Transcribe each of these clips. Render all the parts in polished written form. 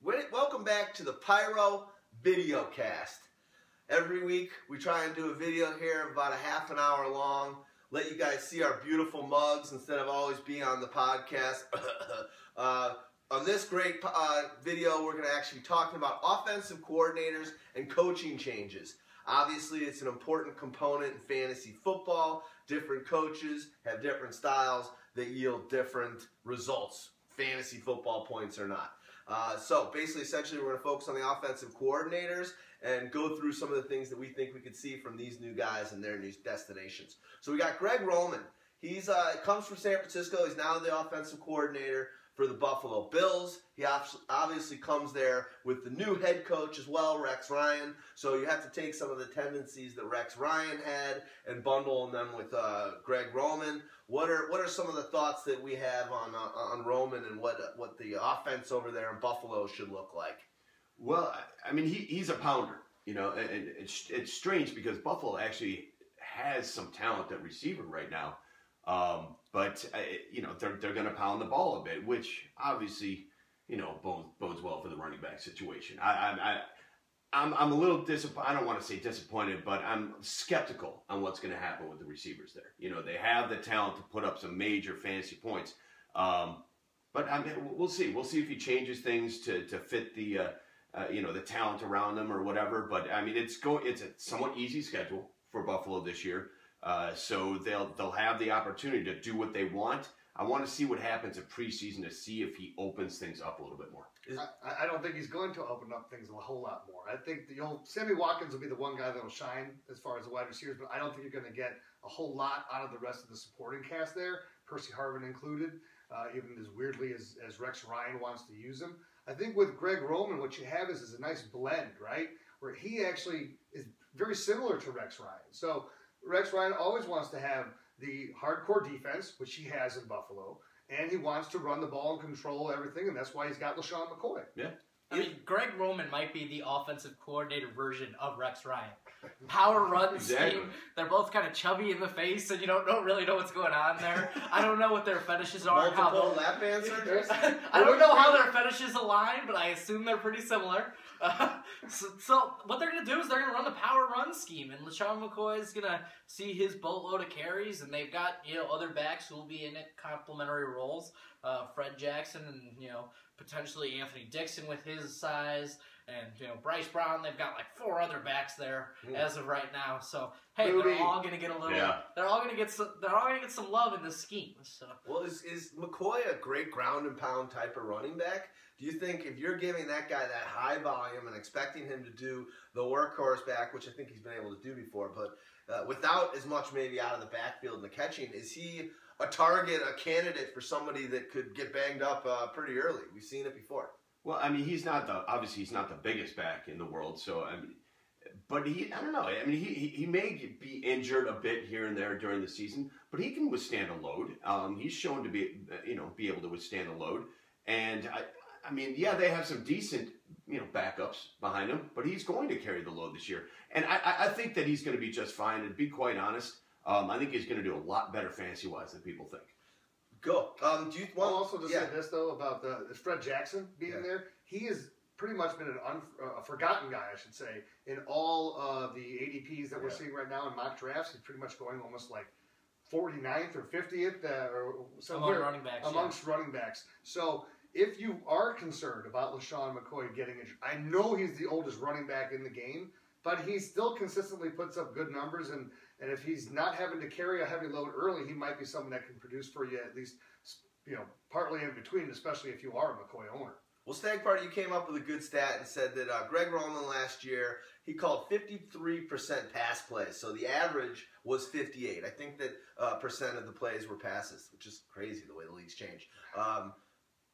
Welcome back to the Pyro Videocast. Every week we try and do a video here about a half an hour long. Let you guys see our beautiful mugs instead of always being on the podcast. On this great video, we're going to actually be talking about offensive coordinators and coaching changes. Obviously, it's an important component in fantasy football. Different coaches have different styles that yield different results, fantasy football points or not. So basically, essentially, we're going to focus on the offensive coordinators and go through some of the things that we think we could see from these new guys and their new destinations. So we got Greg Roman. He's comes from San Francisco. He's now the offensive coordinator for the Buffalo Bills. He obviously comes there with the new head coach as well, Rex Ryan. So you have to take some of the tendencies that Rex Ryan had and bundle them with Greg Roman. What are some of the thoughts that we have on Roman and what the offense over there in Buffalo should look like? Well, I mean, he's a pounder, you know, and it's strange because Buffalo actually has some talent at receiver right now. But you know, they're going to pound the ball a bit, which obviously, you know, bodes well for the running back situation. I'm a little disappointed. I don't want to say disappointed, but I'm skeptical on what's going to happen with the receivers there. You know, they have the talent to put up some major fantasy points. But I mean, we'll see. We'll see if he changes things to fit the you know, the talent around them or whatever. But I mean, it's a somewhat easy schedule for Buffalo this year. So they'll have the opportunity to do what they want. I want to see what happens in preseason to see if he opens things up a little bit more. I don't think he's going to open up things a whole lot more. I think Sammy Watkins will be the one guy that'll shine as far as the wide receivers, but I don't think you're going to get a whole lot out of the rest of the supporting cast there, Percy Harvin included, even as weirdly as Rex Ryan wants to use him. I think with Greg Roman, what you have is a nice blend, right, where he actually is very similar to Rex Ryan. So Rex Ryan always wants to have the hardcore defense, which he has in Buffalo, and he wants to run the ball and control everything, and that's why he's got LaShawn McCoy. Yeah. I mean, Greg Roman might be the offensive coordinator version of Rex Ryan. Power run scheme. They're both kind of chubby in the face, and you don't really know what's going on there. I don't know what their fetishes are. Multiple lap answers? I don't know how their fetishes align, but I assume they're pretty similar. So what they're going to do is they're going to run the power run scheme, and LaShawn McCoy is going to see his boatload of carries, and they've got, you know, other backs who will be in complementary roles. Fred Jackson and, you know, potentially Anthony Dixon with his size, and, you know, Bryce Brown. They've got like 4 other backs there as of right now. So hey, they're all going to get a little. Yeah. They're all going to get some love in this scheme. So well, is McCoy a great ground and pound type of running back? Do you think if you're giving that guy that high volume and expecting him to do the workhorse back, which I think he's been able to do before, but without as much maybe out of the backfield and the catching, is he a target, a candidate for somebody that could get banged up pretty early? We've seen it before. Well, I mean, obviously he's not the biggest back in the world, so I mean, but I don't know. I mean, he may be injured a bit here and there during the season, but he can withstand a load. He's shown to be, you know, be able to withstand a load, and I mean, yeah, they have some decent, you know, backups behind him, but he's going to carry the load this year, and I think that he's going to be just fine. And to be quite honest, I think he's going to do a lot better fantasy-wise than people think. Go. Do you want also to say this though about the Fred Jackson being there? He has pretty much been a forgotten guy, I should say, in all of the ADPs that we're seeing right now in mock drafts. He's pretty much going almost like 49th or 50th or somewhere amongst running backs. So if you are concerned about LaShawn McCoy getting injured, I know he's the oldest running back in the game, but he still consistently puts up good numbers, and if he's not having to carry a heavy load early, he might be someone that can produce for you at least, you know, partly in between, especially if you are a McCoy owner. Well, Stagg Party, you came up with a good stat and said that Greg Roman last year, he called 53% pass plays, so the average was 58. I think that percent of the plays were passes, which is crazy the way the league's changed.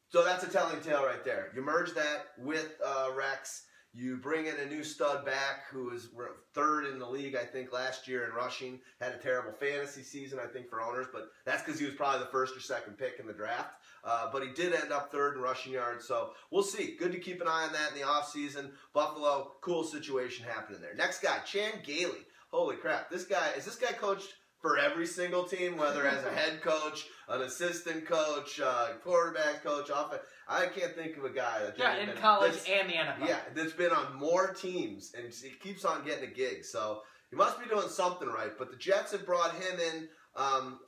So that's a telling tale right there. You merge that with Rex. You bring in a new stud back who was 3rd in the league, I think, last year in rushing. Had a terrible fantasy season, I think, for owners, but that's because he was probably the 1st or 2nd pick in the draft. But he did end up 3rd in rushing yards, so we'll see. Good to keep an eye on that in the offseason. Buffalo, cool situation happening there. Next guy, Chan Gailey. Holy crap. Is this guy coached for every single team, whether as a head coach, an assistant coach, quarterback coach, offense. I can't think of a guy that in college and the NFL. Yeah, that's been on more teams and he keeps on getting a gig. So he must be doing something right. But the Jets have brought him in.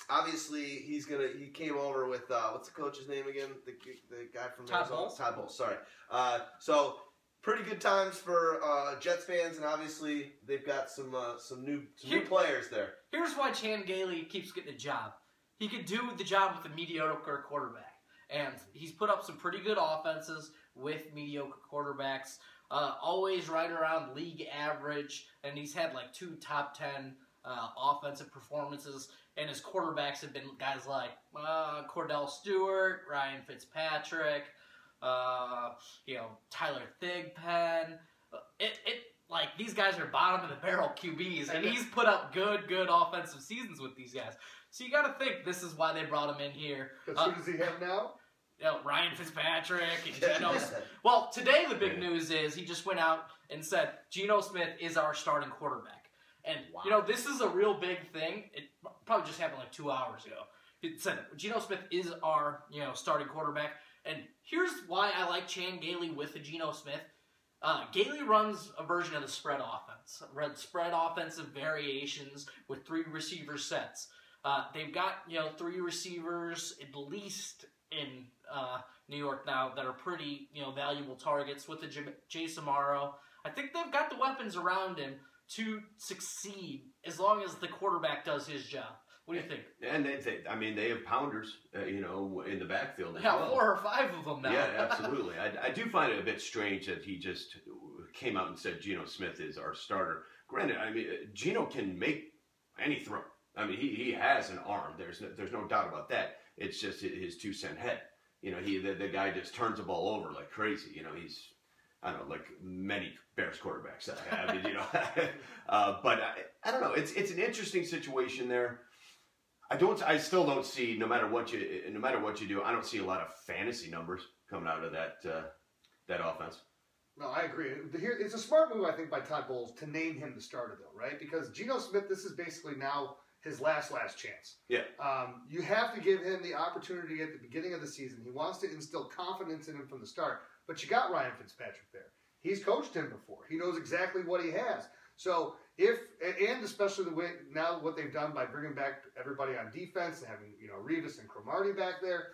Obviously, he came over with what's the coach's name again? The guy from Arizona. Todd Bowles. Sorry. So pretty good times for Jets fans, and obviously they've got some new players there. Here's why Chan Gailey keeps getting a job. He could do the job with a mediocre quarterback, and he's put up some pretty good offenses with mediocre quarterbacks. Always right around league average, and he's had like 2 top 10 offensive performances, and his quarterbacks have been guys like Cordell Stewart, Ryan Fitzpatrick, Tyler Thigpen. Like these guys are bottom of the barrel QBs, and he's put up good offensive seasons with these guys. So you got to think this is why they brought him in here. But who does he have now? Ryan Fitzpatrick and Geno. Well, today the big news is he just went out and said Geno Smith is our starting quarterback. And, this is a real big thing. It probably just happened like 2 hours ago. It said Geno Smith is our, starting quarterback. And here's why I like Chan Gailey with the Geno Smith. Gailey runs a version of the spread offense. Spread offensive variations with 3 receiver sets. They've got, 3 receivers at least in New York now that are pretty, valuable targets with the Jace Amaro. I think they've got the weapons around him to succeed as long as the quarterback does his job. What do you think? And they have pounders, in the backfield as well. 4 or 5 of them now. Yeah, absolutely. I do find it a bit strange that he just came out and said Geno Smith is our starter. Granted, Geno can make any throw. He has an arm. There's no doubt about that. It's just his 2-cent head. The guy just turns the ball over like crazy. He's, I don't know, like many Bears quarterbacks. But I don't know. It's an interesting situation there. I still don't see, no matter what you do, I don't see a lot of fantasy numbers coming out of that offense. No, I agree. It's a smart move, I think, by Todd Bowles to name him the starter, though, right? Because Geno Smith, this is basically now his last chance. Yeah. You have to give him the opportunity at the beginning of the season. He wants to instill confidence in him from the start. But you got Ryan Fitzpatrick there. He's coached him before. He knows exactly what he has. So and especially the way now what they've done by bringing back everybody on defense and having Revis and Cromartie back there,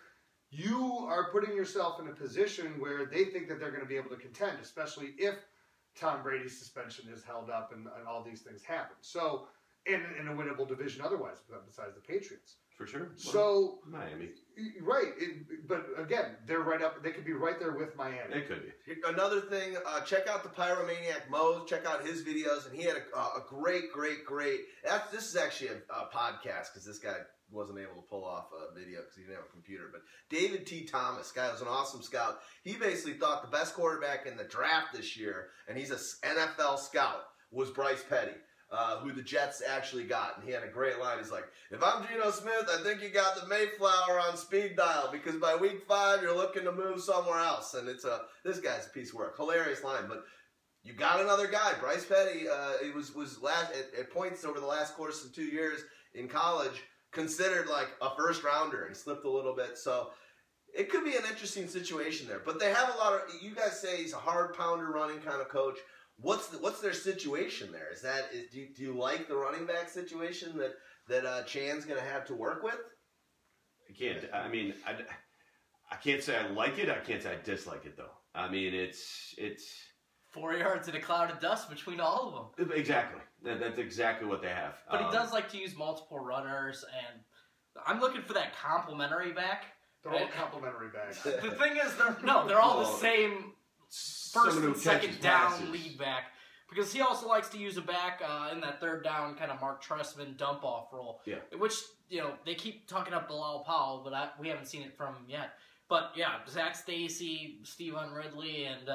you are putting yourself in a position where they think that they're going to be able to contend, especially if Tom Brady's suspension is held up and all these things happen. So in a winnable division otherwise, besides the Patriots. For sure. So Miami. Right. But again, they're right up. They could be right there with Miami. They could be. Another thing, check out the Pyromaniac Mose. Check out his videos, and he had a great. This is actually a podcast because this guy wasn't able to pull off a video because he didn't have a computer. But David T. Thomas, guy was an awesome scout. He basically thought the best quarterback in the draft this year, and he's an NFL scout, was Bryce Petty. Who the Jets actually got. And he had a great line. He's like, if I'm Geno Smith, I think you got the Mayflower on speed dial because by week 5, you're looking to move somewhere else. And this guy's a piece of work. Hilarious line. But you got another guy. Bryce Petty, it was at points over the last course of 2 years in college, considered like a first rounder and slipped a little bit. So it could be an interesting situation there. But they have a lot of, you guys say he's a hard pounder running kind of coach. What's their situation there? Do you like the running back situation that Chan's going to have to work with? I can't say I like it. I can't say I dislike it though. It's 4 yards in a cloud of dust between all of them. Exactly. That's exactly what they have. But he does like to use multiple runners, and I'm looking for that complimentary back. They're all complimentary backs. The thing is, they're all the same. First and second down lead back, because he also likes to use a back in that third down kind of Mark Trestman dump off role. Yeah. Which they keep talking up Bilal Powell, but we haven't seen it from him yet. But yeah, Zach Stacy, Stevan Ridley, and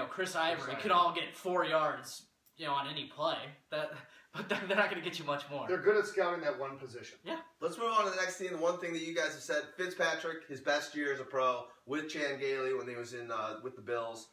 Chris Ivory could all get 4 yards on any play. But they're not going to get you much more. They're good at scouting that one position. Yeah. Let's move on to the next thing. The one thing that you guys have said, Fitzpatrick, his best year as a pro with Chan Gailey when he was in with the Bills.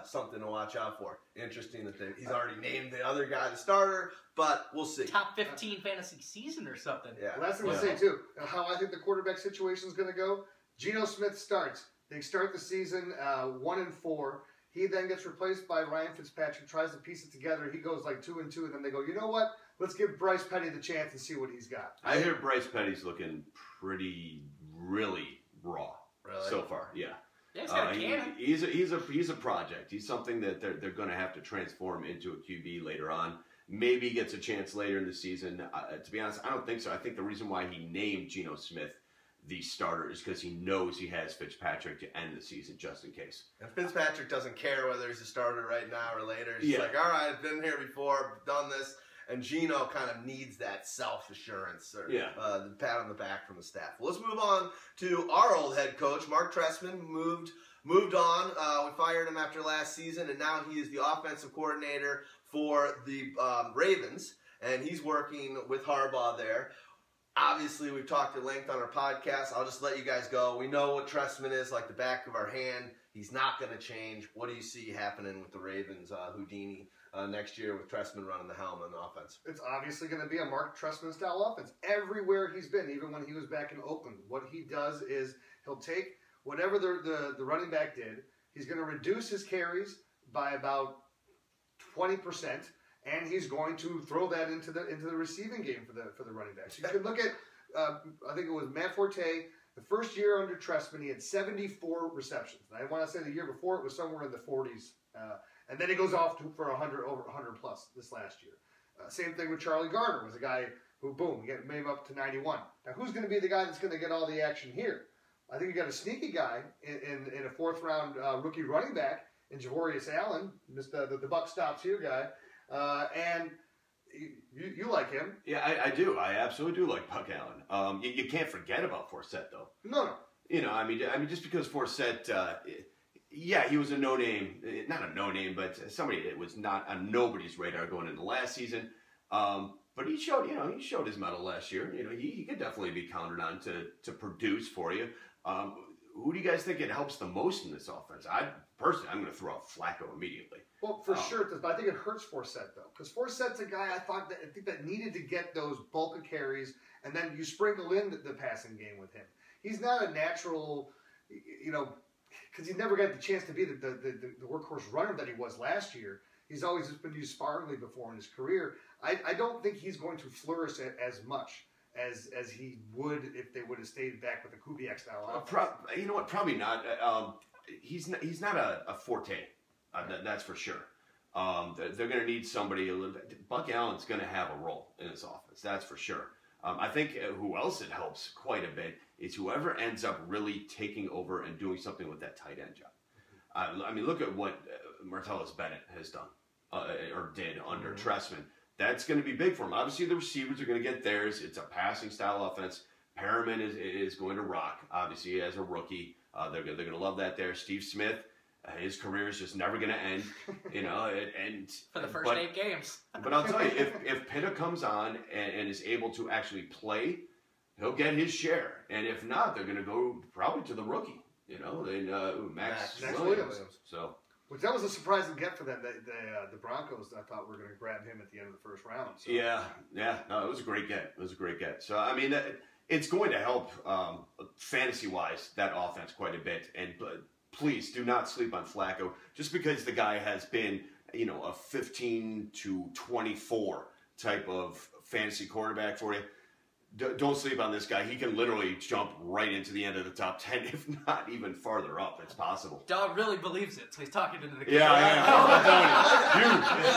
something to watch out for. Interesting that he's already named the other guy the starter, but we'll see. Top 15 fantasy season or something. Yeah. Last thing to say, too, how I think the quarterback situation is going to go. Geno Smith starts. They start the season 1-4. He then gets replaced by Ryan Fitzpatrick, tries to piece it together. He goes like 2-2, and then they go, you know what? Let's give Bryce Petty the chance and see what he's got. I hear Bryce Petty's looking really raw so far. Yeah. Yeah, he's got a cannon. He's a project. He's something that they're going to have to transform into a QB later on. Maybe he gets a chance later in the season. To be honest, I don't think so. I think the reason why he named Geno Smith the starter is because he knows he has Fitzpatrick to end the season just in case. And Fitzpatrick doesn't care whether he's a starter right now or later. He's like, all right, I've been here before, done this. And Geno kind of needs that self-assurance or the pat on the back from the staff. Well, let's move on to our old head coach, Mark Trestman, moved on. We fired him after last season, and now he is the offensive coordinator for the Ravens, and he's working with Harbaugh there. Obviously, we've talked at length on our podcast. I'll just let you guys go. We know what Trestman is like the back of our hand. He's not going to change. What do you see happening with the Ravens, Houdini, next year with Trestman running the helm on the offense? It's obviously going to be a Mark Trestman-style offense. Everywhere he's been, even when he was back in Oakland, what he does is he'll take whatever the running back did, he's going to reduce his carries by about 20%, and he's going to throw that into the receiving game for the running backs. You can look at, I think it was Matt Forte, the first year under Trestman, he had 74 receptions. And I want to say the year before it was somewhere in the 40s. And then he goes off for over 100 plus this last year. Same thing with Charlie Gardner, was a guy who, boom, made him up to 91. Now, who's going to be the guy that's going to get all the action here? I think you got a sneaky guy in a fourth-round rookie running back in Javorius Allen, the buck stops here guy, and you like him. Yeah, I do. I absolutely do like Buck Allen. You can't forget about Forsett, though. No. You know, I mean, just because Forsett, he was a no-name, not a no-name, but somebody that was not on nobody's radar going into last season. But he showed his mettle last year. You know, he could definitely be counted on to produce for you. Who do you guys think it helps the most in this offense? I'm going to throw out Flacco immediately. Well, for sure, but I think it hurts Forsett, though. Because Forsett's a guy I think that needed to get those bulk of carries, and then you sprinkle in the passing game with him. He's not a natural, because he never got the chance to be the workhorse runner that he was last year. He's always just been used sparingly before in his career. I don't think he's going to flourish as much as he would if they would have stayed back with the Kubiak style offense. You know what? Probably not. He's not a Forte. That's for sure. They're going to need somebody a little bit. Buck Allen's going to have a role in this offense. That's for sure. I think who else it helps quite a bit is whoever ends up really taking over and doing something with that tight end job. I mean, look at what Martellus Bennett has done or did under Trestman. That's going to be big for him. Obviously, the receivers are going to get theirs. It's a passing style offense. Perriman is going to rock. Obviously, as a rookie, they're going to love that there. Steve Smith, his career is just never going to end. And for the first 8 games. But I'll tell you, if Pitta comes on and is able to actually play, he'll get his share. And if not, they're going to go probably to the rookie. Max Williams. So. Which that was a surprising get for them. The Broncos, I thought, were going to grab him at the end of the first round. So. Yeah. No, it was a great get. So, I mean, it's going to help fantasy-wise, that offense quite a bit. And please do not sleep on Flacco. Just because the guy has been, a 15 to 24 type of fantasy quarterback for you, don't sleep on this guy. He can literally jump right into the end of the top 10, if not even farther up. It's possible. Dog really believes it, so he's talking into the camera.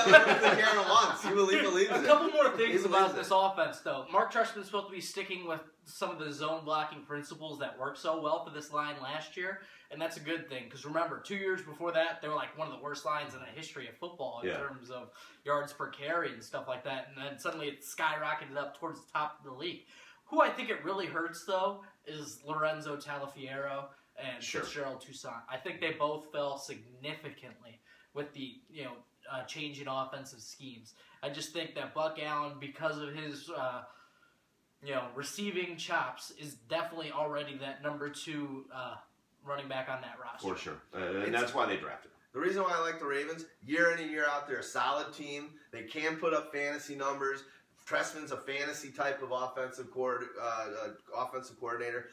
The camera wants. He believes it. A couple more things about this offense, though. Mark Trestman's supposed to be sticking with some of the zone blocking principles that worked so well for this line last year, and that's a good thing. Because remember, 2 years before that, they were like one of the worst lines in the history of football in terms of yards per carry and stuff like that. And then suddenly it skyrocketed up towards the top of the league. Who I think it really hurts, though, is Lorenzo Taliafiero and Fitzgerald Toussaint. I think they both fell significantly with the change in offensive schemes. I just think that Buck Allen, because of his receiving chops, is definitely already that number 2 running back on that roster. For sure. And that's why they drafted him. The reason why I like the Ravens, year in and year out, they're a solid team. They can put up fantasy numbers. Trestman's a fantasy type of offensive coordinator.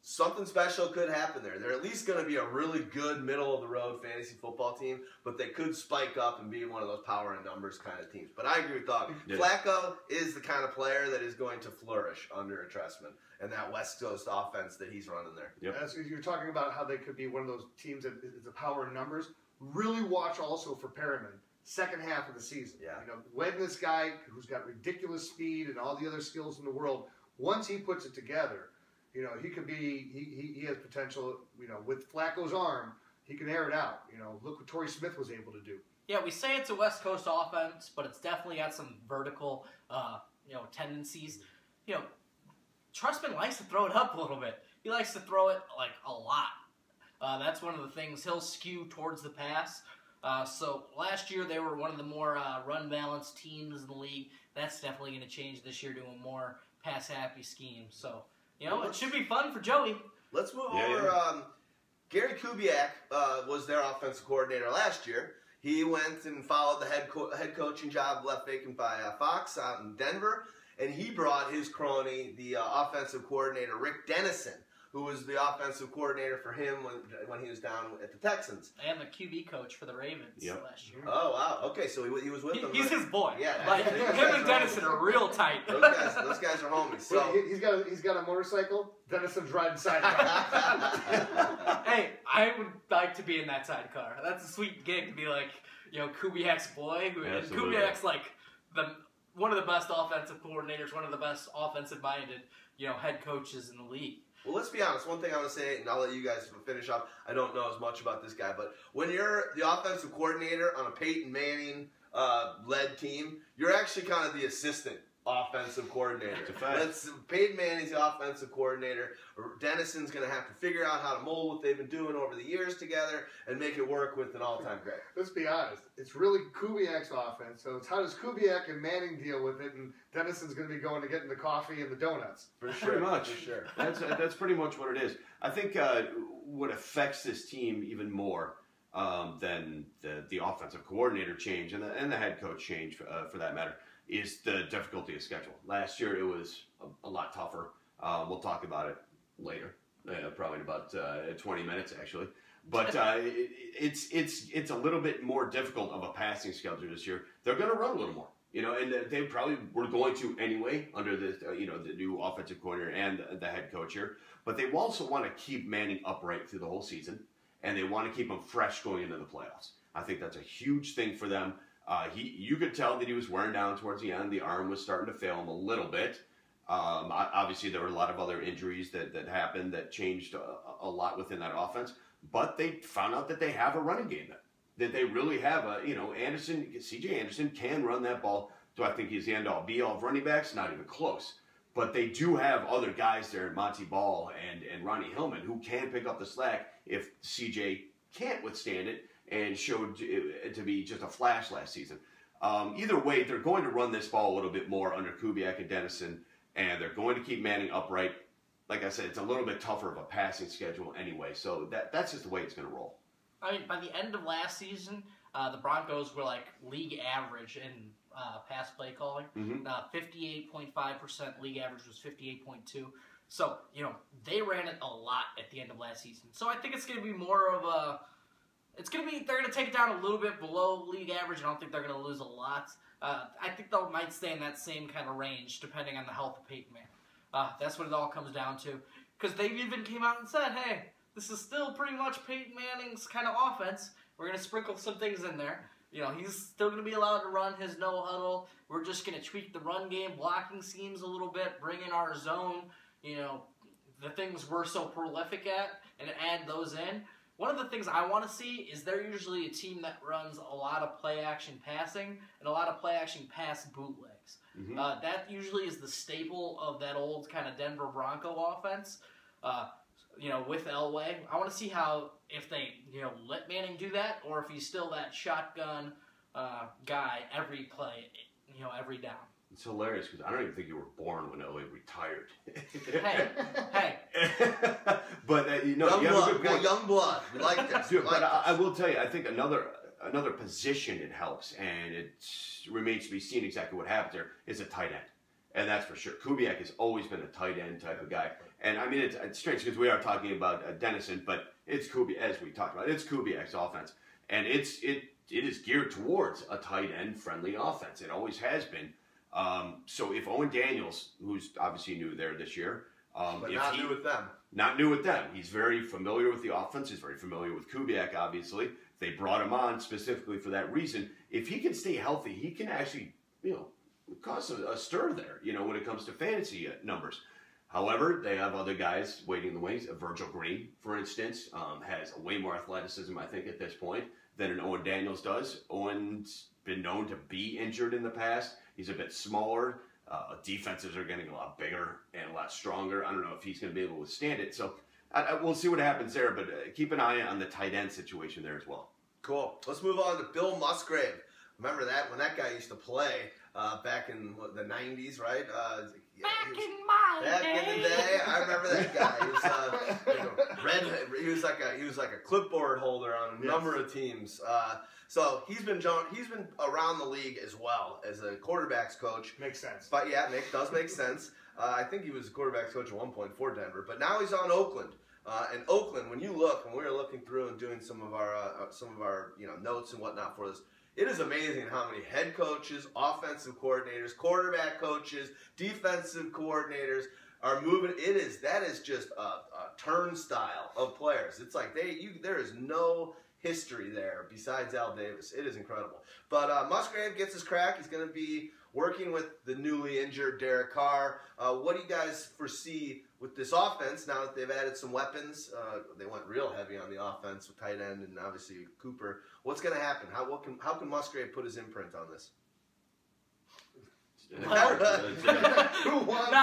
Something special could happen there. They're at least going to be a really good middle-of-the-road fantasy football team, but they could spike up and be one of those power and numbers kind of teams. But I agree with Doug. Yeah. Flacco is the kind of player that is going to flourish under a Trestman and that West Coast offense that he's running there. Yep. As you're talking about how they could be one of those teams that is a power in numbers, really watch also for Perriman. Second half of the season. Yeah. When this guy who's got ridiculous speed and all the other skills in the world, once he puts it together, he could be, he has potential, with Flacco's arm, he can air it out. Look what Torrey Smith was able to do. Yeah, we say it's a West Coast offense, but it's definitely got some vertical, tendencies. Trustman likes to throw it up a little bit. He likes to throw it, like, a lot. That's one of the things. He'll skew towards the pass. So last year they were one of the more run-balanced teams in the league. That's definitely going to change this year to a more pass-happy scheme. So, it should be fun for Joey. Let's move over. Gary Kubiak was their offensive coordinator last year. He went and followed the head coaching job left vacant by Fox out in Denver, and he brought his crony, the offensive coordinator Rick Dennison, who was the offensive coordinator for him when he was down at the Texans. And the QB coach for the Ravens last year. Oh, wow. Okay, so he was with them. He's his boy. Yeah. Like, him and Dennison are real tight. Those guys are homies. So he's got a motorcycle. Dennison's riding sidecar. Hey, I would like to be in that sidecar. That's a sweet gig to be like, Kubiak's boy. Absolutely. Kubiak's like one of the best offensive coordinators, one of the best offensive-minded, head coaches in the league. Well, let's be honest. One thing I want to say, and I'll let you guys finish up. I don't know as much about this guy, but when you're the offensive coordinator on a Peyton Manning led team, you're actually kind of the assistant offensive coordinator. That's a fact. Peyton Manning's the offensive coordinator. Dennison's going to have to figure out how to mold what they've been doing over the years together and make it work with an all-time great. Let's be honest. It's really Kubiak's offense, so it's how does Kubiak and Manning deal with it, and Dennison's going to be going to getting the coffee and the donuts. For sure. Pretty much. For sure. That's pretty much what it is. I think what affects this team even more than the offensive coordinator change and the head coach change for that matter is the difficulty of schedule. Last year it was a lot tougher. We'll talk about it later, probably in about 20 minutes actually. But it's a little bit more difficult of a passing schedule this year. They're going to run a little more, and they probably were going to anyway under the the new offensive coordinator and the head coach here. But they also want to keep Manning upright through the whole season, and they want to keep him fresh going into the playoffs. I think that's a huge thing for them. You could tell that he was wearing down towards the end. The arm was starting to fail him a little bit. Obviously, there were a lot of other injuries that happened that changed a lot within that offense. But they found out that they have a running game that they really have. C.J. Anderson can run that ball. Do I think he's the end-all, be-all of running backs? Not even close. But they do have other guys there, Monty Ball and Ronnie Hillman, who can pick up the slack if C.J. can't withstand it. And showed it to be just a flash last season. Either way, they're going to run this ball a little bit more under Kubiak and Dennison, and they're going to keep Manning upright. Like I said, it's a little bit tougher of a passing schedule anyway, so that's just the way it's going to roll. I mean, by the end of last season, the Broncos were like league average in pass play calling. 58.5%. League average was 58.2. So, they ran it a lot at the end of last season. So I think it's going to be more of a... they're going to take it down a little bit below league average. I don't think they're going to lose a lot. I think they might stay in that same kind of range, depending on the health of Peyton Manning. That's what it all comes down to. Because they even came out and said, hey, this is still pretty much Peyton Manning's kind of offense. We're going to sprinkle some things in there. He's still going to be allowed to run his no huddle. We're just going to tweak the run game, blocking schemes a little bit, bring in our zone, the things we're so prolific at, and add those in. One of the things I want to see is they're usually a team that runs a lot of play-action passing and a lot of play-action pass bootlegs. That usually is the staple of that old kind of Denver Bronco offense, with Elway. I want to see if they, let Manning do that or if he's still that shotgun guy every play, every down. It's hilarious because I don't even think you were born when LA retired. Hey. But you know, young you have blood. a good point. Young blood. We like this. Dude, we like but I this. will tell you, I think another position it helps, and it remains to be seen exactly what happens there, is a tight end. And that's for sure. Kubiak has always been a tight end type of guy. And I mean, it's strange because we are talking about Dennison, but it's Kubiak, as we talked about, it's Kubiak's offense. And it is geared towards a tight end friendly offense. It always has been. So if Owen Daniels, who's obviously new there this year, But not new with them. Not new with them. He's very familiar with the offense. He's very familiar with Kubiak, obviously. They brought him on specifically for that reason. If he can stay healthy, he can actually, cause a stir there, when it comes to fantasy numbers. However, they have other guys waiting in the wings. Virgil Green, for instance, has way more athleticism, I think, at this point than an Owen Daniels does. Owen's been known to be injured in the past. He's a bit smaller. Defenses are getting a lot bigger and a lot stronger. I don't know if he's going to be able to withstand it. So we'll see what happens there, but keep an eye on the tight end situation there as well. Cool. Let's move on to Bill Musgrave. Remember that when that guy used to play back in the 90s, right? Back in the day, I remember that guy. He was like a clipboard holder on a number of teams. So he's been around the league as well as a quarterbacks coach. Makes sense. But yeah, does make sense. I think he was a quarterbacks coach at one point for Denver, but now he's on Oakland. And Oakland, when we were looking through and doing some of our notes and whatnot for this, it is amazing how many head coaches, offensive coordinators, quarterback coaches, defensive coordinators are moving. That is just a turnstile of players. It's like there is no history there besides Al Davis. It is incredible. But Musgrave gets his crack. He's going to be working with the newly injured Derek Carr. What do you guys foresee with this offense now that they've added some weapons? They went real heavy on the offense with tight end and obviously Cooper. What's going to happen? How can Musgrave put his imprint on this? Not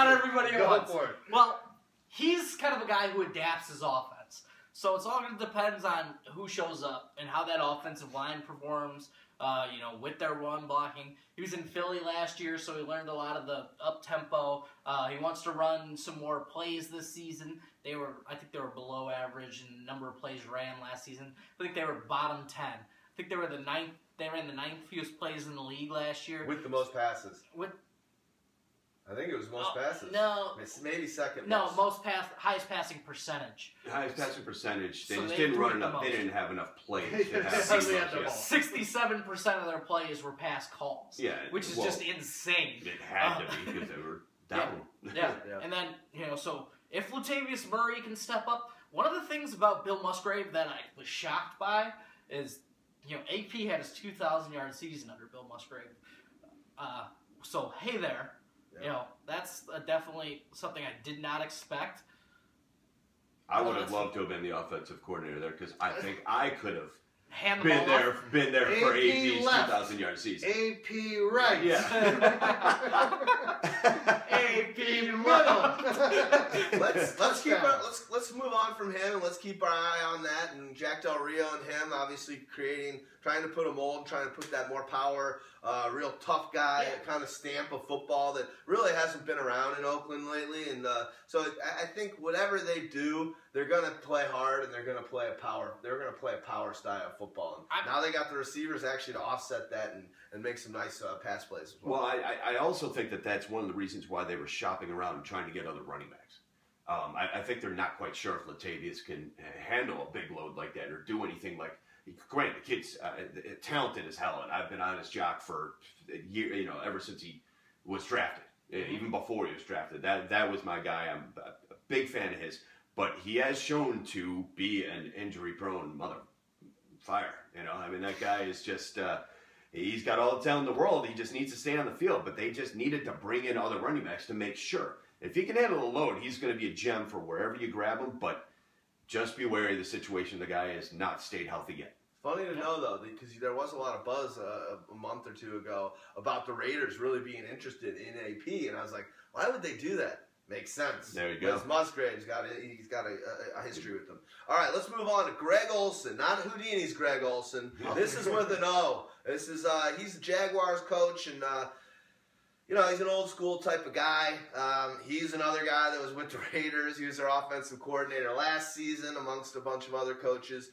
everybody at once. For it. Well, he's kind of a guy who adapts his offense. So it's all going to depend on who shows up and how that offensive line performs, with their run blocking. He was in Philly last year, so he learned a lot of the up-tempo. He wants to run some more plays this season. I think they were below average in the number of plays ran last season. I think they were bottom 10. I think they were the ninth. They ran the ninth fewest plays in the league last year. With the most passes. I think it was most passes. No. It's maybe second. No, highest passing percentage. Highest passing percentage. They So just they didn't threw run it the enough. They most. didn't have enough plays. to have Sixty the at the most, ball. 67% of their plays were pass calls. Yeah, which is well, just insane. It had to be because they were down. Yeah. Yeah. And then, so if Latavius Murray can step up, one of the things about Bill Musgrave that I was shocked by is, AP had his 2,000-yard season under Bill Musgrave. So, hey there. Yeah. That's definitely something I did not expect. I would have loved to have been the offensive coordinator there because I think I could have Hand the ball off. been there for AP AP's left. 2,000-yard season. AP right. Yeah. AP middle. Let's move on from him and let's keep our eye on that. And Jack Del Rio and him obviously trying to put a mold, trying to put that more power, real tough guy, kind of stamp of football that really hasn't been around in Oakland lately. And so I think whatever they do, they're gonna play hard and they're gonna play a power style of football. And now they got the receivers actually to offset that and make some nice pass plays as well. Well, I also think that's one of the reasons why they were shopping around and trying to get other running backs. I think they're not quite sure if Latavius can handle a big load like that or do anything like. Great, the kid's talented as hell, and I've been on his jock for a year, ever since he was drafted, even before he was drafted. That was my guy. I'm a big fan of his, but he has shown to be an injury-prone fire. That guy is just. He's got all the talent in the world. He just needs to stay on the field. But they just needed to bring in other running backs to make sure. If he can handle the load, he's going to be a gem for wherever you grab him. But just be wary of the situation. The guy has not stayed healthy yet. Funny to know, though, because there was a lot of buzz a month or two ago about the Raiders really being interested in AP. And I was like, why would they do that? Makes sense. There you go. Because Musgrave's got a history with them. All right, let's move on to Greg Olson. Not Houdini's Greg Olson. This is with an O. This is he's the Jaguars coach, and you know, he's an old school type of guy. He's another guy that was with the Raiders. He was their offensive coordinator last season amongst a bunch of other coaches.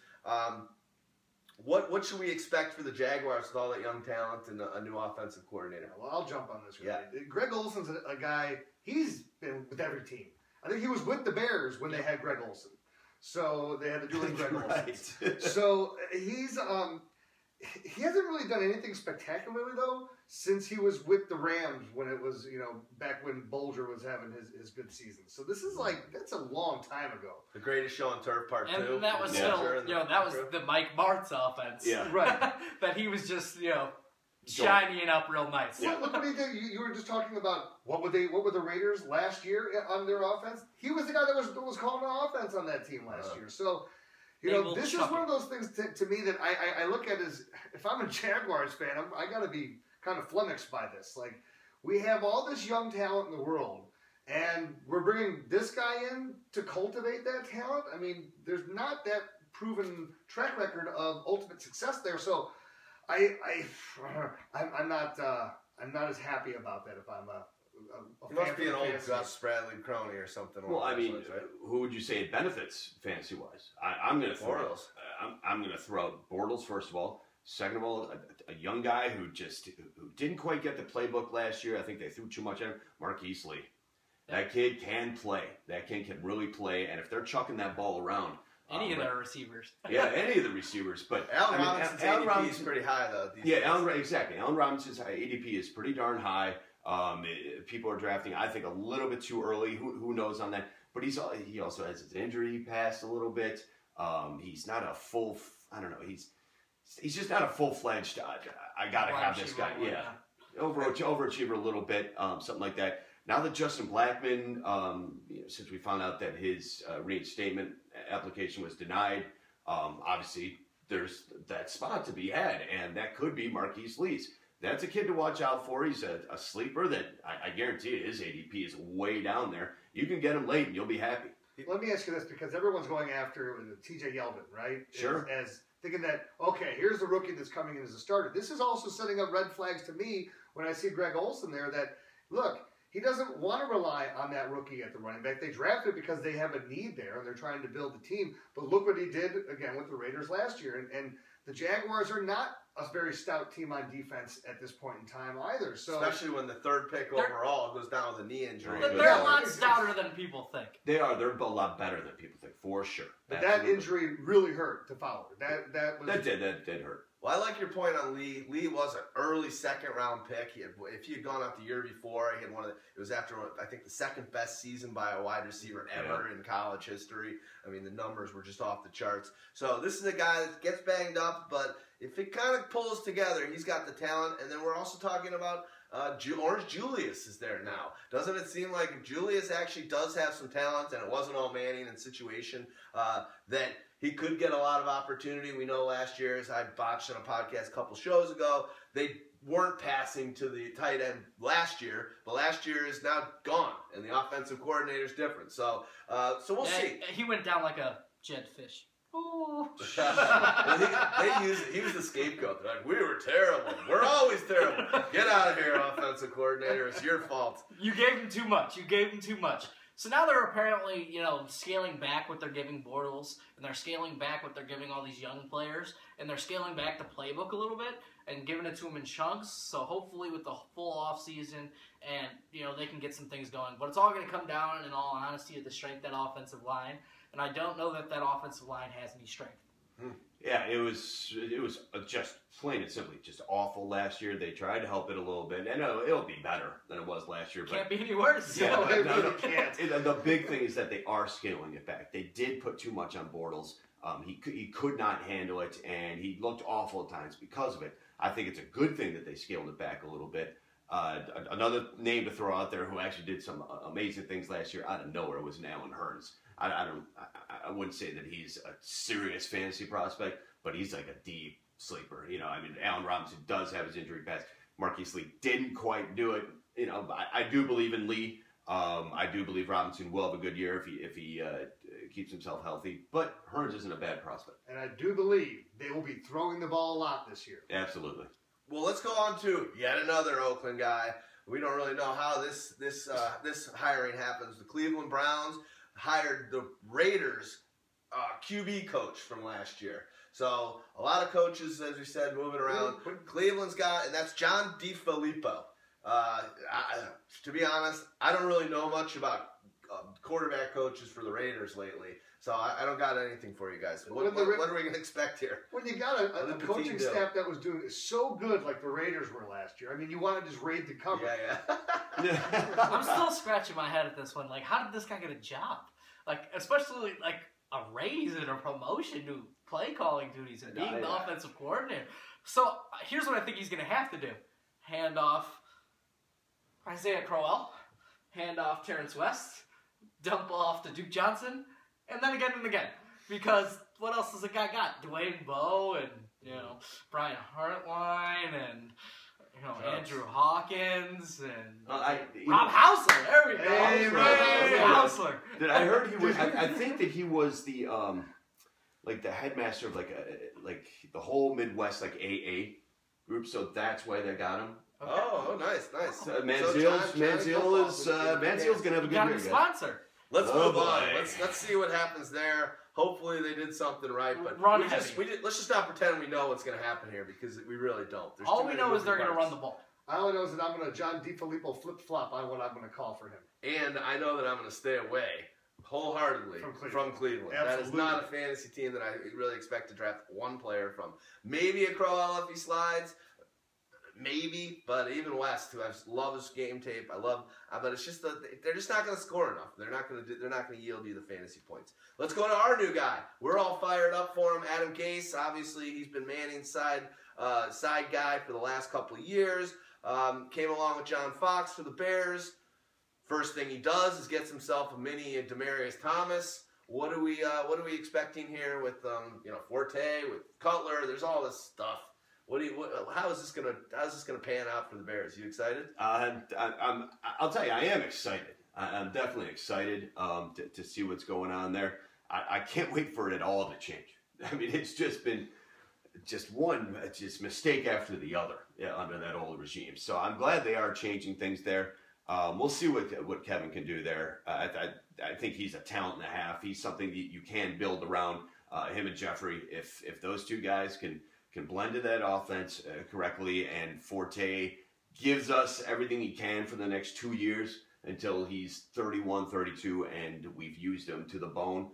What should we expect for the Jaguars with all that young talent and a new offensive coordinator? Well, I'll jump on this. Right? Yeah. Greg Olson's a guy, he's been with every team. I think he was with the Bears when they had Greg Olson. So they had to do with Greg Olson. So he hasn't really done anything spectacularly, though, since he was with the Rams when it was, you know, back when Bolger was having his good season. So this is that's a long time ago. The Greatest Show on Turf Part 2. And that was still, you know, that was the Mike Martz offense. Yeah. Right. That he was just, you know, shining up real nice. Yeah. Look what he did. You were just talking about what were the Raiders last year on their offense? He was the guy that was calling the offense on that team last year. So, you know, this is one of those things to me that I look at as, if I'm a Jaguars fan, I got to be kind of flummoxed by this. Like, we have all this young talent in the world, and we're bringing this guy in to cultivate that talent. I mean, there's not that proven track record of ultimate success there. So, I'm not as happy about that if I'm a he must be an old Gus Bradley crony or something. Well, I mean, who would you say it benefits fantasy-wise? I'm going to throw I'm going to throw out Bortles first of all. Second of all, a young guy who didn't quite get the playbook last year. I think they threw too much at him. Marquise Lee. That kid can play. That kid can really play. And if they're chucking that ball around, any of their receivers. Yeah, any of the receivers. But Allen Robinson's ADP is pretty high, though. Exactly. Allen Robinson's ADP is pretty darn high. People are drafting, I think, a little bit too early. Who knows on that? But he also has his injury past a little bit. He's not a full. I don't know. He's just not a full-fledged. I gotta have this guy. Yeah, overachiever a little bit, something like that. Now that Justin Blackman, since we found out that his reinstatement application was denied, obviously there's that spot to be had, and that could be Marquise Lee's. That's a kid to watch out for. He's a sleeper that I guarantee you his ADP is way down there. You can get him late and you'll be happy. Let me ask you this, because everyone's going after TJ Yeldon, right? Sure. As thinking that, okay, here's the rookie that's coming in as a starter. This is also setting up red flags to me when I see Greg Olson there that, look, he doesn't want to rely on that rookie at the running back. They drafted because they have a need there and they're trying to build the team. But look what he did, again, with the Raiders last year. And the Jaguars are not a very stout team on defense at this point in time either. So especially when the third pick overall goes down with a knee injury. They're a lot stouter than people think. They are. They're a lot better than people think, for sure. But that injury really hurt to Fowler. That did hurt. Well, I like your point on Lee. Lee was an early second-round pick. If he had gone out the year before, he had it was after, I think, the second best season by a wide receiver ever in college history. I mean, the numbers were just off the charts. So this is a guy that gets banged up, but if it kind of pulls together, he's got the talent. And then we're also talking about Orange Julius is there now. Doesn't it seem like Julius actually does have some talent, and it wasn't all Manning and situation, that he could get a lot of opportunity? We know last year, as I botched on a podcast a couple shows ago, they weren't passing to the tight end last year, but last year is now gone, and the offensive coordinator is different. So we'll see. He went down like a jet fish. Oh. He was the scapegoat. They're like, we were terrible. We're always terrible. Get out of here, offensive coordinator. It's your fault. You gave him too much. So now they're apparently, scaling back what they're giving Bortles, and they're scaling back what they're giving all these young players, and they're scaling back the playbook a little bit and giving it to them in chunks. So hopefully with the full off season, and they can get some things going. But it's all going to come down, in all honesty, to the strength of that offensive line. And I don't know that offensive line has any strength. Yeah, it was just plain and simply just awful last year. They tried to help it a little bit, and it'll be better than it was last year. Can't be any worse. Yeah, no, it really can't. The big thing is that they are scaling it back. They did put too much on Bortles. He could not handle it, and he looked awful at times because of it. I think it's a good thing that they scaled it back a little bit. Another name to throw out there who actually did some amazing things last year out of nowhere was Allen Hurns. I wouldn't say that he's a serious fantasy prospect, but he's like a deep sleeper. Allen Robinson does have his injury past. Marquise Lee didn't quite do it. I do believe in Lee. I do believe Robinson will have a good year if he keeps himself healthy. But Hurns isn't a bad prospect. And I do believe they will be throwing the ball a lot this year. Absolutely. Well, let's go on to yet another Oakland guy. We don't really know how this hiring happens. The Cleveland Browns hired the Raiders QB coach from last year. So a lot of coaches, as we said, moving around. Cleveland's got, and that's John DeFilippo. To be honest, I don't really know much about quarterback coaches for the Raiders lately. So I don't got anything for you guys. What are we going to expect here? When you got a coaching staff that was doing so good like the Raiders were last year, I mean, you want to just raid the cover. Yeah. I'm still scratching my head at this one. Like, how did this guy get a job? Like, especially like a raise and a promotion to play calling duties and being the offensive coordinator. So here's what I think he's going to have to do: hand off Isaiah Crowell, hand off Terrence West, dump off to Duke Johnson, and then again and again. Because what else does the guy got? Dwayne Bowe and Brian Hartline and Andrew Hawkins and Rob Hausler. There we go. Hey, Rob Hausler. I heard he was. I think that he was the like the headmaster of like the whole Midwest AA group. So that's why they got him. Okay. Oh, nice. Manziel's gonna have a good year. Sponsor. Let's move on. Let's see what happens there. Hopefully they did something right, but let's just not pretend we know what's going to happen here because we really don't. All we know is they're going to run the ball. All I know is that I'm going to John DeFilippo flip-flop on what I'm going to call for him. And I know that I'm going to stay away wholeheartedly from Cleveland. That is not a fantasy team that I really expect to draft one player from. Maybe a Crowell if he slides. Maybe, but even West, who I love his game tape, but it's just they're just not going to score enough. They're not going to yield you the fantasy points. Let's go to our new guy. We're all fired up for him, Adam Gase. Obviously, he's been Manning's side guy for the last couple of years. Came along with John Fox for the Bears. First thing he does is gets himself a mini Demaryius Thomas. What are we expecting here with Forte, with Cutler? There's all this stuff. How is this gonna pan out for the Bears? You excited? I'll tell you, I am excited. I'm definitely excited to see what's going on there. I can't wait for it all to change. I mean, it's just been one mistake after the other under that old regime. So I'm glad they are changing things there. We'll see what Kevin can do there. I think he's a talent and a half. He's something that you can build around him and Jeffrey. If those two guys can blend into that offense correctly, and Forte gives us everything he can for the next 2 years until he's 31, 32, and we've used him to the bone,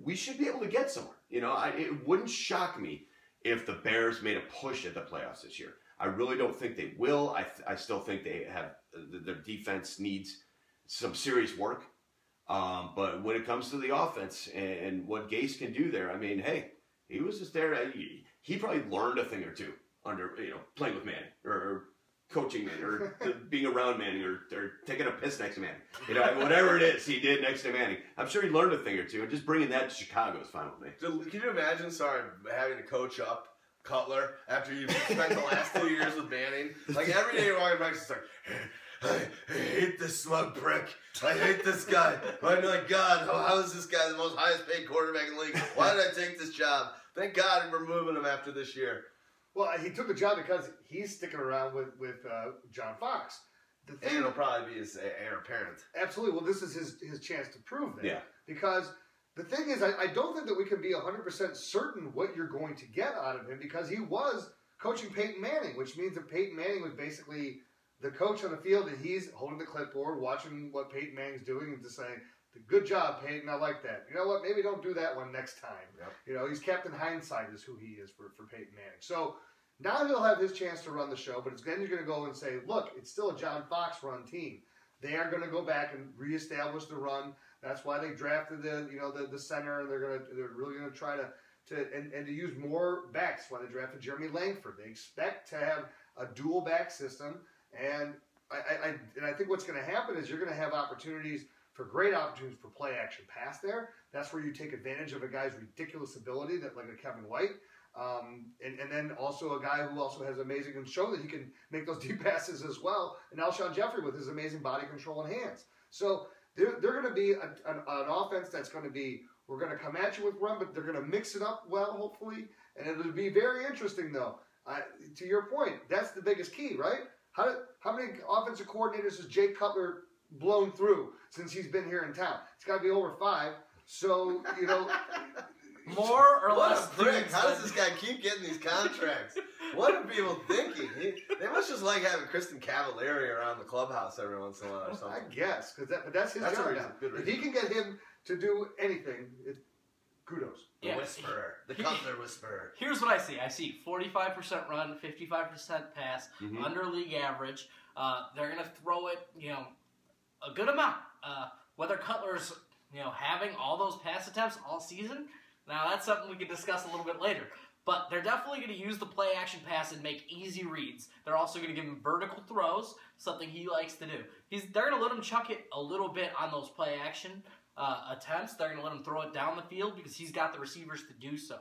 we should be able to get somewhere. It wouldn't shock me if the Bears made a push at the playoffs this year. I really don't think they will. I still think they have their defense needs some serious work. But when it comes to the offense and what Gase can do there, I mean, hey, he was just there. He probably learned a thing or two under, playing with Manning or coaching Manning or being around Manning or taking a piss next to Manning. Whatever it is he did next to Manning. I'm sure he learned a thing or two, and just bringing that to Chicago is fine with me. Can you imagine, having to coach up Cutler after you spent the last 2 years with Manning? Like, every day you're walking back, it's like, I hate this smug prick. I hate this guy. I'm like, God, how is this guy the most highest paid quarterback in the league? Why did I take this job? Thank God we're moving him after this year. Well, he took the job because he's sticking around with John Fox. And it'll probably be his heir apparent. Absolutely. Well, this is his chance to prove that. Yeah. Because the thing is, I don't think that we can be 100% certain what you're going to get out of him, because he was coaching Peyton Manning, which means that Peyton Manning was basically the coach on the field, and he's holding the clipboard, watching what Peyton Manning's doing, and just saying, good job, Peyton, I like that. You know what, maybe don't do that one next time. Yep. He's Captain Hindsight is who he is for Peyton Manning. So now he'll have his chance to run the show, but then you're going to go and say, look, it's still a John Fox run team. They are going to go back and reestablish the run. That's why they drafted the center, and they're really going to try to use more backs. That's why they drafted Jeremy Langford. They expect to have a dual back system, and I think what's going to happen is you're going to have great opportunities for play action pass there. That's where you take advantage of a guy's ridiculous ability, like a Kevin White, and then also a guy who also has amazing and show that he can make those deep passes as well. And Alshon Jeffrey with his amazing body control and hands. So they're going to be an offense that's going to be, we're going to come at you with run, but they're going to mix it up well, hopefully. And it'll be very interesting, though. To your point, that's the biggest key, right? How many offensive coordinators has Jay Cutler blown through since he's been here in town? It's got to be over 5. So, you know... More or what less. A prick. How does this guy keep getting these contracts? What are people thinking? They must just like having Kristen Cavallari around the clubhouse every once in a while or something. I guess, but that's his job now. If he can get him to do anything, kudos. The whisperer. The Cutler whisperer. Here's what I see. I see 45% run, 55% pass, under league average. They're going to throw it, a good amount. Whether Cutler's, having all those pass attempts all season, now that's something we can discuss a little bit later. But they're definitely going to use the play action pass and make easy reads. They're also going to give him vertical throws, something he likes to do. They're going to let him chuck it a little bit on those play action attempts. They're going to let him throw it down the field because he's got the receivers to do so.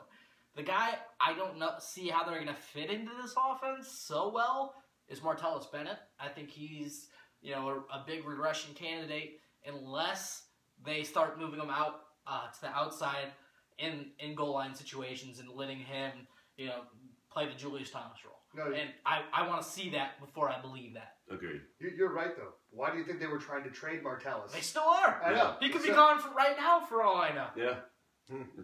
The guy I don't see how they're going to fit into this offense so well is Martellus Bennett. I think he's a big regression candidate unless they start moving him out to the outside in goal line situations and letting him play the Julius Thomas role. No, and I want to see that before I believe that. Agreed. You're right, though. Why do you think they were trying to trade Martellus? They still are. I know. He could be gone right now for all I know. Yeah.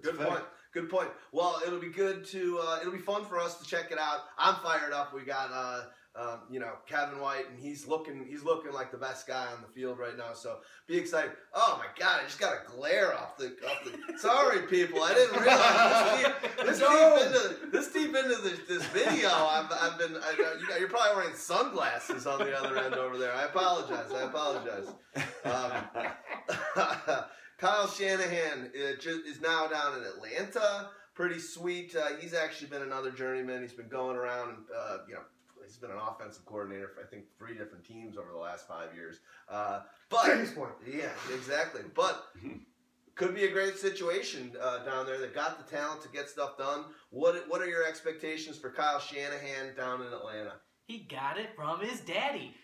Good point. Good point. Well, it'll be good to. It'll be fun for us to check it out. I'm fired up. We got Kevin White, and he's looking like the best guy on the field right now. So be excited. Oh my God! I just got a glare off the. Sorry, people. I didn't realize this deep into this video. You're probably wearing sunglasses on the other end over there. I apologize. Kyle Shanahan is now down in Atlanta. Pretty sweet. He's actually been another journeyman. He's been going around and he's been an offensive coordinator for, I think, 3 different teams over the last 5 years. Yeah, exactly. But could be a great situation down there. They've got the talent to get stuff done. What are your expectations for Kyle Shanahan down in Atlanta? He got it from his daddy.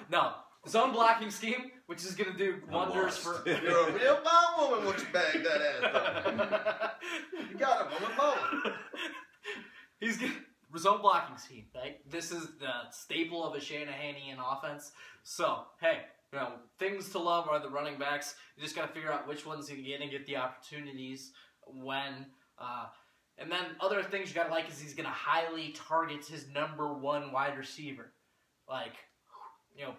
No. Zone blocking scheme, which is going to do wonders for... You're a real bone woman once you bag that ass up. You got it, woman bone. He's going to... Zone blocking scheme, right? This is the staple of a Shanahanian offense. So, hey, things to love are the running backs. You just got to figure out which ones you can get and get the opportunities when... and then other things you got to like is he's going to highly target his number 1 wide receiver. Like...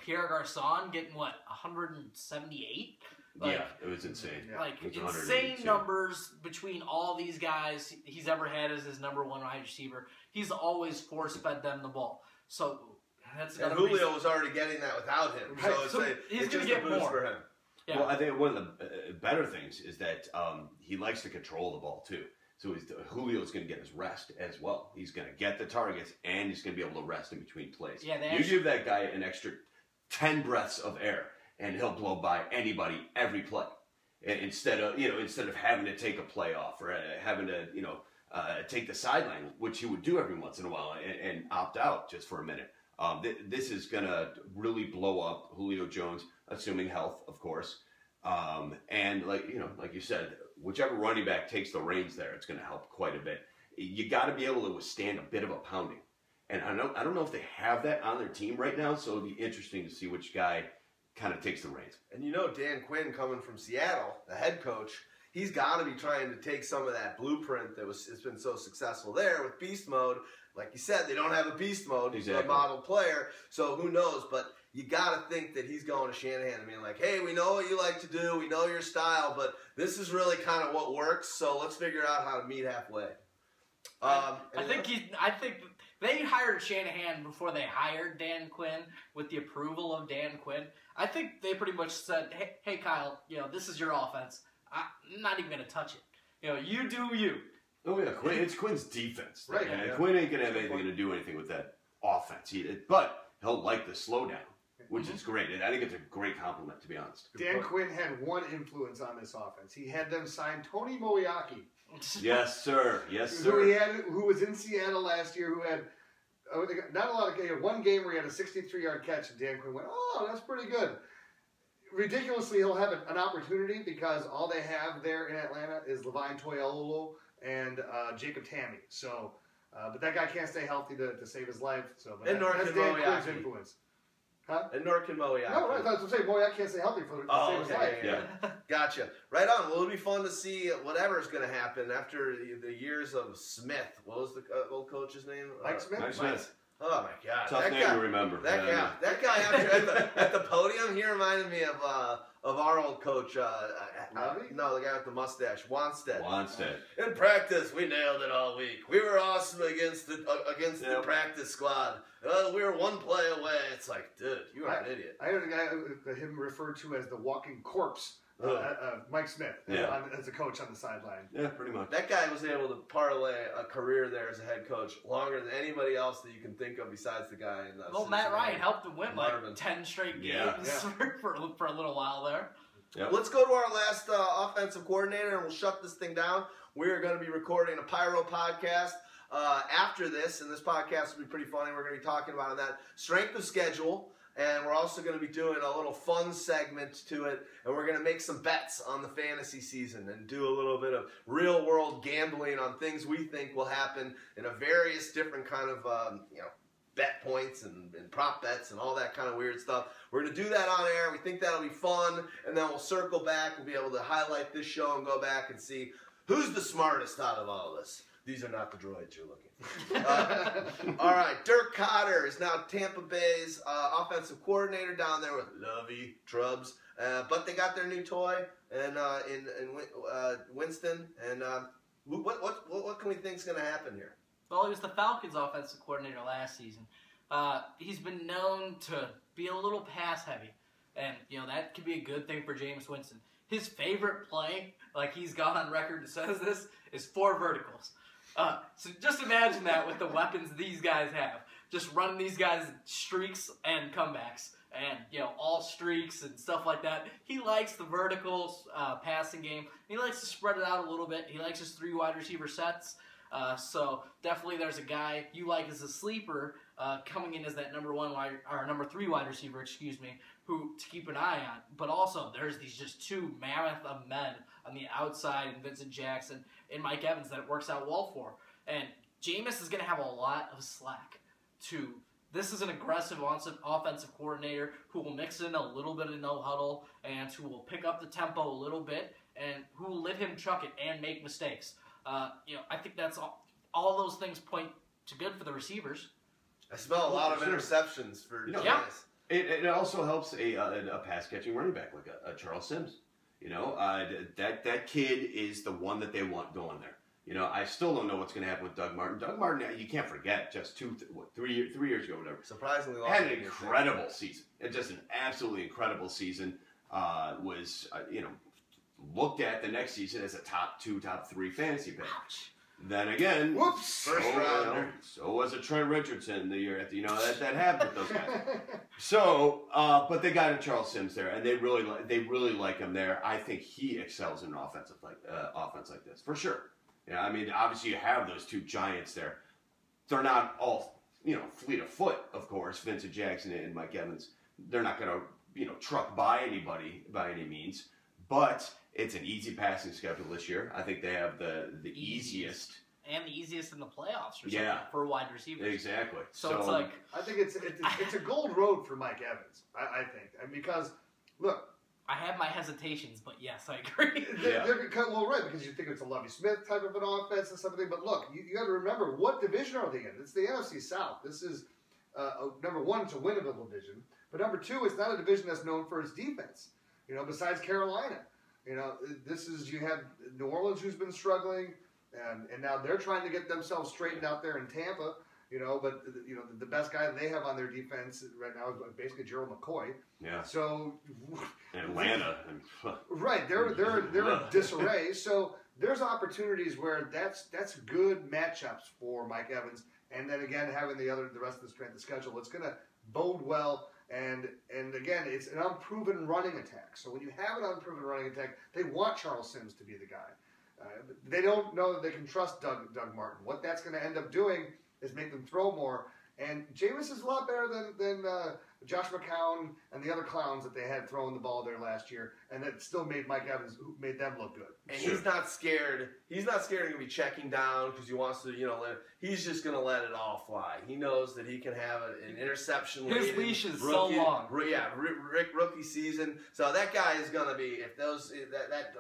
Pierre Garçon getting, 178? Yeah, it was insane. Insane numbers between all these guys he's ever had as his number 1 wide receiver. He's always force-fed them the ball. So, that's another reason. Julio was already getting that without him. Right. So he's going to get more for him. Yeah. Well, I think one of the better things is that he likes to control the ball, too. So Julio's going to get his rest as well. He's going to get the targets, and he's going to be able to rest in between plays. Yeah, you give that guy an extra 10 breaths of air, and he'll blow by anybody every play. Instead of having to take a play off or having to take the sideline, which he would do every once in a while, and opt out just for a minute. This is going to really blow up Julio Jones, assuming health, of course. And like you said, whichever running back takes the reins there, it's going to help quite a bit. You got to be able to withstand a bit of a pounding. And I don't know if they have that on their team right now, so it'll be interesting to see which guy kind of takes the reins. And Dan Quinn coming from Seattle, the head coach, he's got to be trying to take some of that blueprint it's been so successful there with beast mode. Like you said, they don't have a beast mode. He's a model player, so who knows? But you got to think that he's going to Shanahan and being like, hey, we know what you like to do. We know your style, but this is really kind of what works, so let's figure out how to meet halfway. I think they hired Shanahan before they hired Dan Quinn with the approval of Dan Quinn. I think they pretty much said, hey Kyle, this is your offense. I'm not even going to touch it. You do you. Oh, yeah, it's Quinn's defense. Right. And Quinn ain't going to have anything to do anything with that offense. But he'll like the slowdown, which is great. And I think it's a great compliment, to be honest. Dan Quinn had one influence on this offense. He had them sign Tony Moiaki. Yes, sir. Who was in Seattle last year, who had not a lot of one game where he had a 63-yard catch, and Dan Quinn went, oh, that's pretty good. Ridiculously, he'll have an opportunity because all they have there in Atlanta is Levine Toilolo and Jacob Tamme. So But that guy can't stay healthy to save his life. So, but And nor that's can Dan Quinn's Moriaki. influence. Huh? And nor can Moe. No, right. That's what I'm saying. Moriaki can't stay healthy to save his life. Yeah. Gotcha. Right on. Well, it'll be fun to see whatever's going to happen after the years of Smith. What was the old coach's name? Mike Smith? Mike Smith. Oh, my God. Tough that name guy, to remember. That guy at the podium, he reminded me of our old coach. Robbie? No, the guy with the mustache. Wanstead. Wanstead. In practice, we nailed it all week. We were awesome against the Yep. practice squad. We were one play away. It's like, dude, you are an idiot. I heard a guy, him referred to as the walking corpse, Mike Smith, as a coach on the sideline. Yeah, pretty much. That guy was able to parlay a career there as a head coach longer than anybody else that you can think of besides the guy in Well, Matt Ryan helped him win Marvin. like 10 straight games Yeah. for a little while there. Yep. Let's go to our last offensive coordinator, and we'll shut this thing down. We are going to be recording a Pyro podcast after this, and this podcast will be pretty funny. We're going to be talking about that strength of schedule, and we're also going to be doing a little fun segment to it, and we're going to make some bets on the fantasy season and do a little bit of real-world gambling on things we think will happen in a various different kind of, bet points and prop bets and all that kind of weird stuff. We're going to do that on air. We think that'll be fun, and then we'll circle back. We'll be able to highlight this show and go back and see who's the smartest out of all this. These are not the droids you're looking for. All right, Dirk Cotter is now Tampa Bay's offensive coordinator down there with Lovey Trubbs. But they got their new toy and in Winston. And what can we think is going to happen here? Well, he was the Falcons' offensive coordinator last season. He's been known to be a little pass-heavy, and that could be a good thing for Jameis Winston. His favorite play, like he's gone on record and says this, is 4 verticals. So just imagine that with the weapons these guys have. Just running these guys streaks and comebacks, and all streaks and stuff like that. He likes the verticals passing game. He likes to spread it out a little bit. He likes his 3 wide receiver sets. So definitely there's a guy you like as a sleeper coming in as that number 3 wide receiver, who to keep an eye on. But also there's these just 2 mammoth of men on the outside, and Vincent Jackson and Mike Evans that it works out well for. And Jameis is going to have a lot of slack to. This is an aggressive offensive coordinator who will mix in a little bit of no huddle and who will pick up the tempo a little bit and who will let him chuck it and make mistakes. I think that's all those things point to good for the receivers. I smell a lot of interceptions for Jameis. It also helps a pass catching running back like a Charles Sims. That kid is the one that they want going there. I still don't know what's going to happen with Doug Martin. Doug Martin, you can't forget, just 3 years ago, whatever. Surprisingly long. Had an incredible season. Just an absolutely incredible season. Was looked at the next season as a top 2, top 3 fantasy pick. Ouch. Then again, First rounder. So was a Trent Richardson the year after. That happened with those guys. So, but they got a Charles Sims there, and they really like him there. I think he excels in an offense like this for sure. I mean, obviously you have those 2 giants there. They're not all fleet of foot, of course. Vincent Jackson and Mike Evans. They're not going to truck by anybody by any means, but it's an easy passing schedule this year. I think they have the easiest. And the easiest in the playoffs for wide receivers. Exactly. So it's like... I think it's a gold road for Mike Evans, I think. And because, look... I have my hesitations, but yes, I agree. They're right, because you think it's a Lovie Smith type of an offense and something. But look, you got to remember, what division are they in? It's the NFC South. This is, number 1, it's a winnable division. But number 2, it's not a division that's known for its defense. Besides Carolina. You have New Orleans, who's been struggling, and now they're trying to get themselves straightened out there in Tampa. But the best guy they have on their defense right now is basically Gerald McCoy. Yeah. So Atlanta. Right, they're in disarray. So there's opportunities where that's good matchups for Mike Evans, and then again having the rest of the strength of schedule, it's going to bode well. And again, it's an unproven running attack. So when you have an unproven running attack, they want Charles Sims to be the guy. They don't know that they can trust Doug Martin. What that's going to end up doing is make them throw more. And Jameis is a lot better than Josh McCown and the other clowns that they had throwing the ball there last year. and it still made Mike Evans, who made them look good. And he's not scared. He's not scared to be checking down because he wants to, he's just going to let it all fly. He knows that he can have an interception. His leash is so long. Rookie season. So that guy is going to be, if that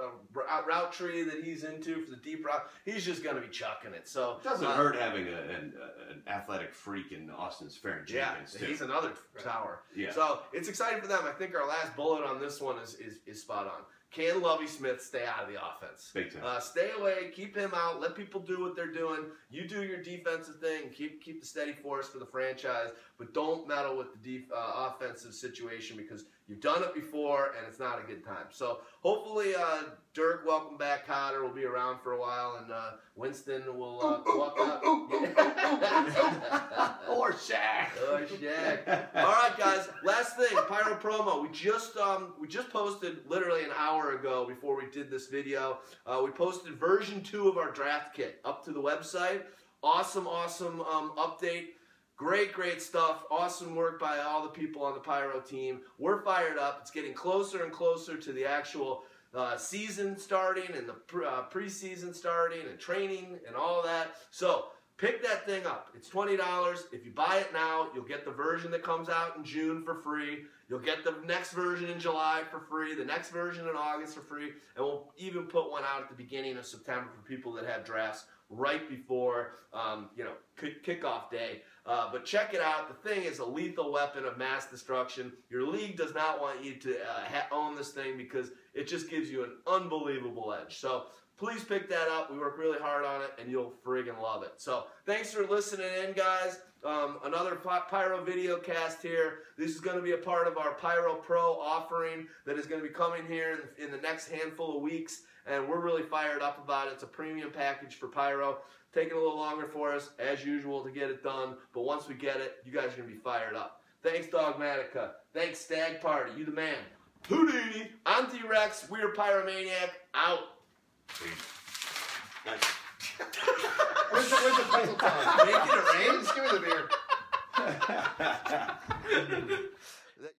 route tree that he's into for the deep route, he's just going to be chucking it. So it doesn't hurt having an athletic freak in Austin's Farron Jenkins, too. He's another tower. Yeah. So it's exciting for them. I think our last bullet on this one is spot on. Can Lovie Smith stay out of the offense? Big time. Stay away. Keep him out. Let people do what they're doing. You do your defensive thing. Keep the steady force for the franchise, but don't meddle with the offensive situation because you've done it before and it's not a good time. So hopefully, Dirk, welcome back. Cotter will be around for a while, and Winston will walk out. Or Shaq. All right, guys. Last thing, Pyro promo. We just posted literally an hour ago before we did this video. We posted version 2 of our draft kit up to the website. Awesome update. Great stuff. Awesome work by all the people on the Pyro team. We're fired up. It's getting closer and closer to the actual season starting and the preseason starting and training and all of that. So pick that thing up. It's $20. If you buy it now, you'll get the version that comes out in June for free. You'll get the next version in July for free, the next version in August for free, and we'll even put one out at the beginning of September for people that have drafts right before kickoff day. But check it out. The thing is a lethal weapon of mass destruction. Your league does not want you to own this thing because it just gives you an unbelievable edge. So please pick that up. We work really hard on it, and you'll friggin' love it. So thanks for listening in, guys. Another Pyro Videocast here. This is going to be a part of our Pyro Pro offering that is going to be coming here in the next handful of weeks, and we're really fired up about it. It's a premium package for Pyro. Taking a little longer for us, as usual, to get it done, but once we get it, you guys are going to be fired up. Thanks, Dawgmaticå. Thanks, Stagg Party. You the man. Houdini. I'm T-Rex. We're Pyromaniac. Out. Nice. Where's the pretzel time? Making it rain? Just give me the beer.